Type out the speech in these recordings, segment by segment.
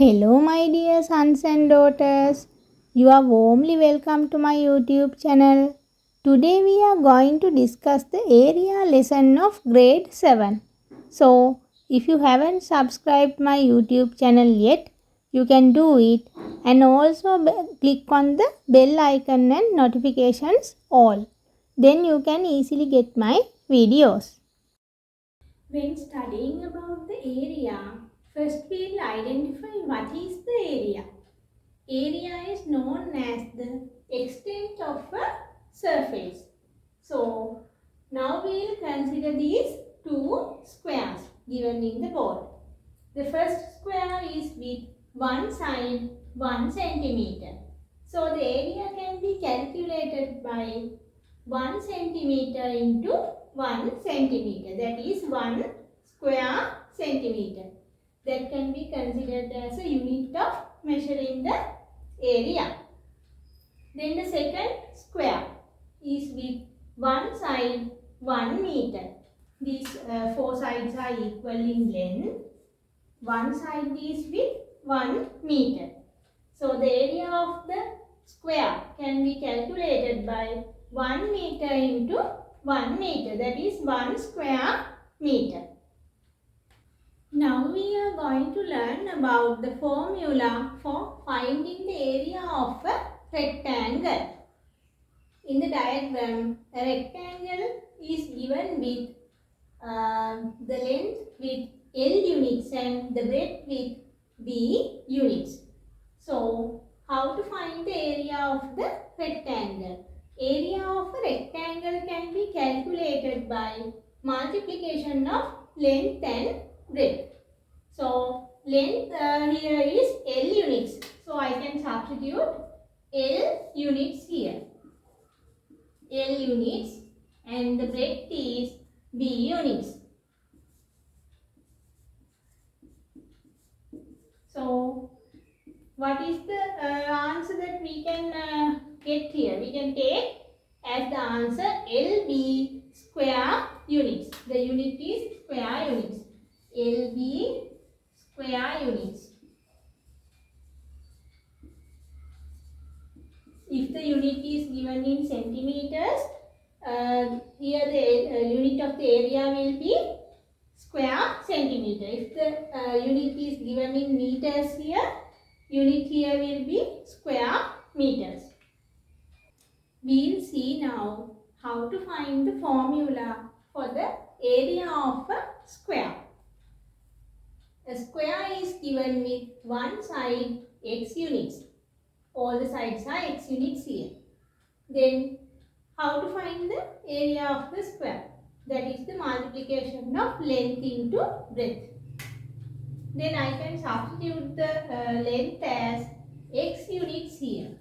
Hello, my dear sons and daughters. You are warmly welcome to my YouTube channel. Today we are going to discuss the area lesson of grade 7. So, if you haven't subscribed my YouTube channel yet, you can do it and also click on the bell icon and notifications all. Then you can easily get my videos. When studying about the area, first we'll identify what is the area. Area is known as the extent of a surface. So, now we'll consider these two squares given in the board. The first square is with one side 1 centimeter. So, the area can be calculated by 1 centimeter into 1 centimeter. That is 1 square centimeter. That can be considered as a unit of measuring the area. Then the second square is with one side 1 meter. These four sides are equal in length. One side is with 1 meter. So the area of the square can be calculated by 1 meter into 1 meter. That is 1 square meter. Now we are going to learn about the formula for finding the area of a rectangle. In the diagram, a rectangle is given with the length with L units and the breadth with B units. So, how to find the area of the rectangle? Area of a rectangle can be calculated by multiplication of length and breadth. So, length here is L units. So, I can substitute L units here. L units and the breadth is B units. So, what is the answer that we can get here? We can take as the answer LB square units. The unit is square units. LB square units. If the unit is given in centimeters, here the unit of the area will be square centimeter. If the unit is given in meters here, unit here will be square meters. We will see now how to find the formula for the area of a square. A square is given with one side x units. All the sides are x units here. Then how to find the area of the square? That is the multiplication of length into breadth. Then I can substitute the length as x units here.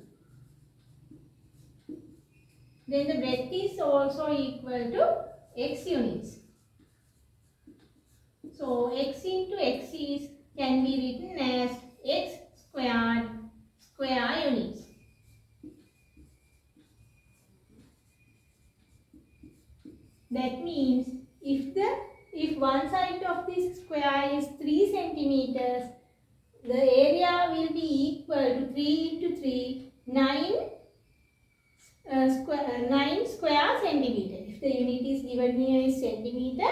Then the breadth is also equal to x units. So x into x is can be written as x squared square units. That means if one side of this square is 3 centimeters, the area will be equal to 3 into 3, 9 square centimeter. If the unit is given here is centimeter,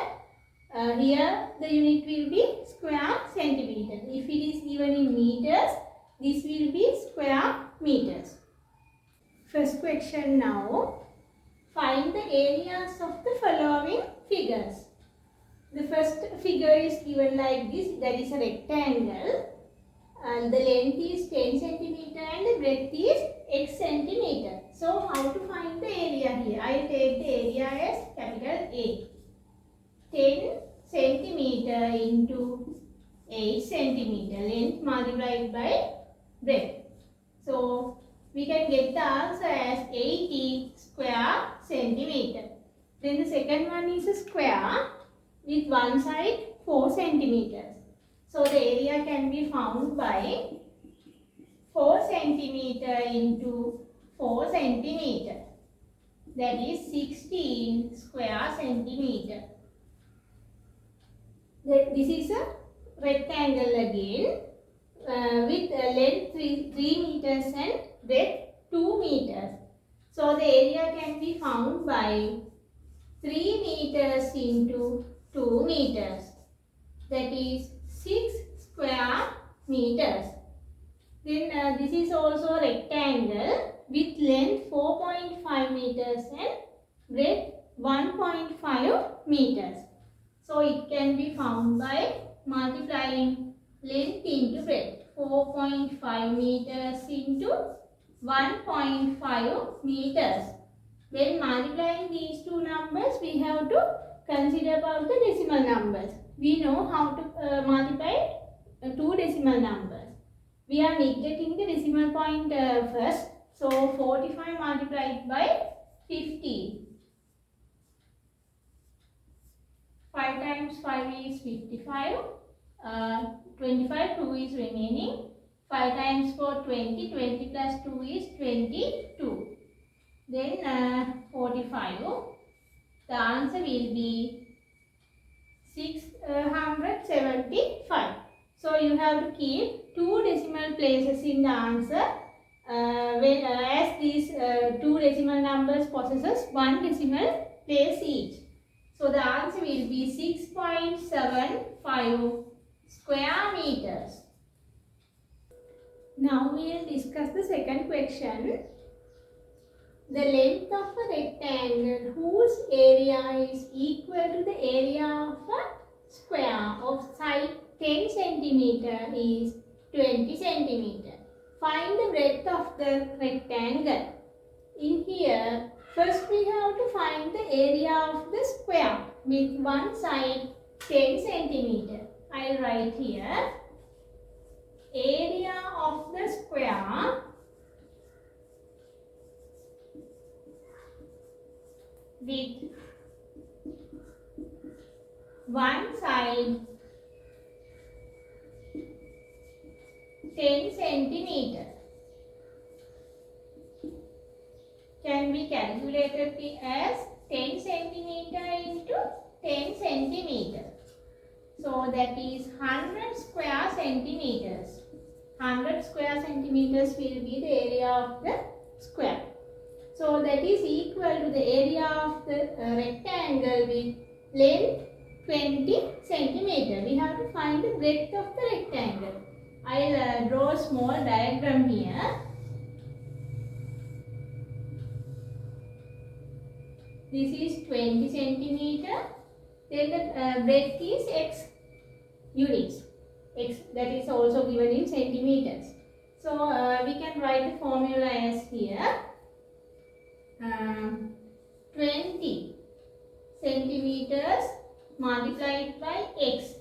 here the unit will be square centimeter. If it is given in meters, this will be square meters. First question now. Find the areas of the following figures. The first figure is given like this. That is a rectangle. And the length is 10 centimeter and the breadth is x centimeter. So, how to find the area here? I will take the area as capital A. 10 centimeter into 8 centimeter. Length multiplied by breadth. So, we can get the answer as 80 square centimeter. Then the second one is a square with one side 4 centimeters. So the area can be found by 4 centimeter into 4 centimeter. That is 16 square centimeter. This is a rectangle again. with length 3 meters and breadth 2 meters. So the area can be found by 3 meters into 2 meters. That is 6 square meters. Then this is also a rectangle with length 4.5 meters and breadth 1.5 meters. So it can be found by multiplying length into breadth. 4.5 meters into 1.5 meters. When multiplying these two numbers, we have to consider about the decimal numbers. We know how to multiply two decimal numbers. We are neglecting the decimal point first. So 45 multiplied by 50. 5 times 5 is 55. 25, 2 is remaining. 5 times 4, 20. 20 plus 2 is 22. Then 45. The answer will be 675. So you have to keep two decimal places in the answer as these two decimal numbers possesses one decimal place each. So the answer will be 6.75 square meters. Now we will discuss the second question. The length of a rectangle whose area is equal to the area of a square of side 10 centimeter is 20 centimeter. Find the breadth of the rectangle. In here, first we have to find the area of the square with one side 10 centimeter. I will write here area of the square with one side 10 centimeter can be calculated as 10 centimeter into 10 centimeter. So that is 100 square centimeters. 100 square centimeters will be the area of the square. So that is equal to the area of the rectangle with length 20 centimeter. We have to find the breadth of the rectangle. I will draw a small diagram here. This is 20 centimeter. Then the breadth is x units. X, that is also given in centimeters. So we can write the formula as here. 20 centimeters multiplied by x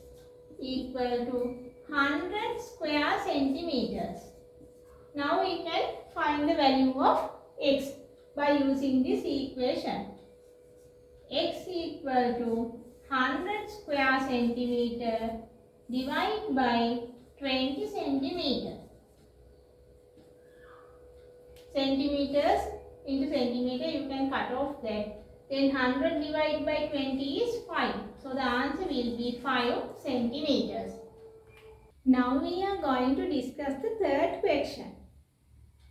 equal to 100 square centimeters. Now we can find the value of x by using this equation. X equal to 100 square centimeter divided by 20 centimeter. Centimeters into centimeter, you can cut off that. Then 100 divided by 20 is 5. So the answer will be 5 centimeters. Now we are going to discuss the third question.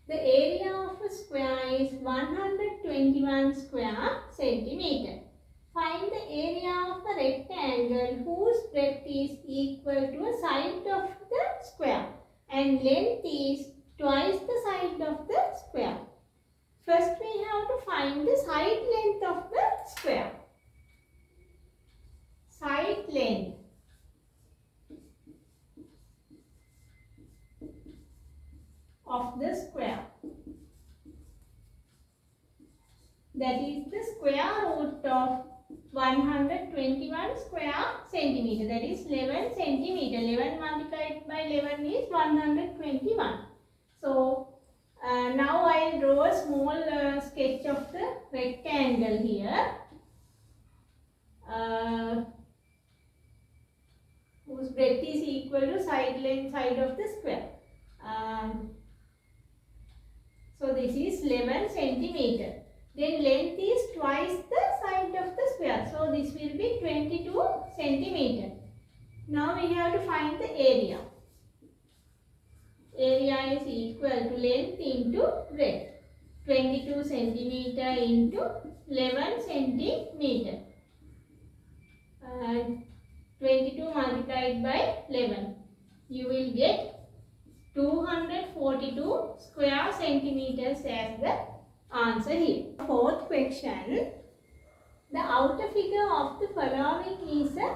The area of a square is 121 square centimeter. Find the area of a rectangle whose breadth is equal to a side of the square and length is twice the side of the square. First we have to find the side length of the square. Side length of the square. That is the square root of 121 square centimeter. That is 11 centimeter. 11 multiplied by 11 is 121. So now I will draw a small sketch of the rectangle here. Whose breadth is equal to side length side of the square. So this is 11 centimeter. Then length is twice the side of the square. So this will be 22 centimeter. Now we have to find the area. area is equal to length into breadth. 22 centimeter into 11 centimeter. 22 multiplied by 11. You will get 242 square centimeters as the answer here. Fourth question. The outer figure of the following is a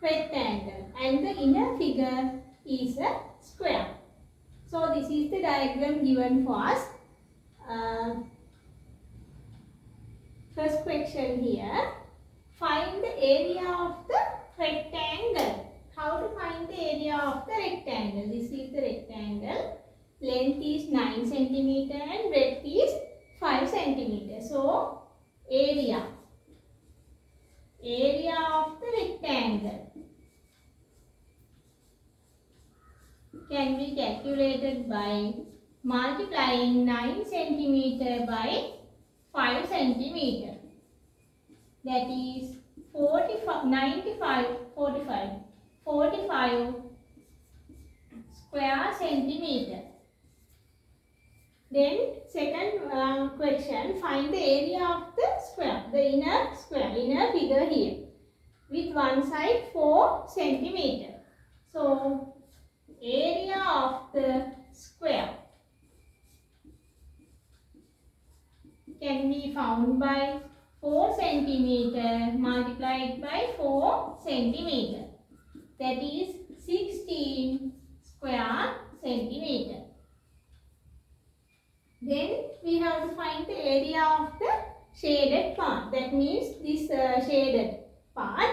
rectangle and the inner figure is a square. So this is the diagram given for us. First question here. Find the area of the rectangle. How to find the area of the rectangle? This is the rectangle. Length is 9 centimeter and breadth is 5 centimeter. So area of the rectangle can be calculated by multiplying 9 centimeter by 5 centimeter. That is 45 square centimeter. Then second question, find the area of the square, the inner figure here, with one side 4 centimeter. So area of the square can be found by 4 centimeter multiplied by 4 centimeter. That is 16 square centimeter. Then we have to find the area of the shaded part. That means this shaded part.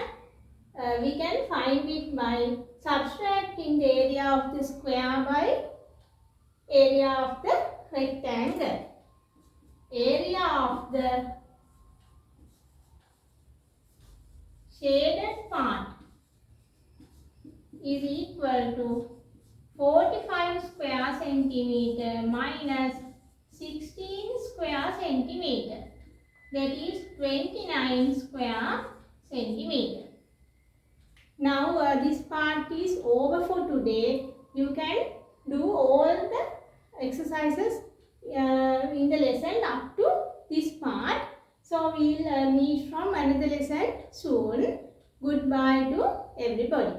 We can find it by subtracting the area of the square by area of the rectangle. Area of the shaded part is equal to 45 square centimeter minus 16 square centimeter. That is 29 square centimeter. Now this part is over for today. You can do all the exercises in the lesson up to this part. So we will meet from another lesson soon. Goodbye to everybody.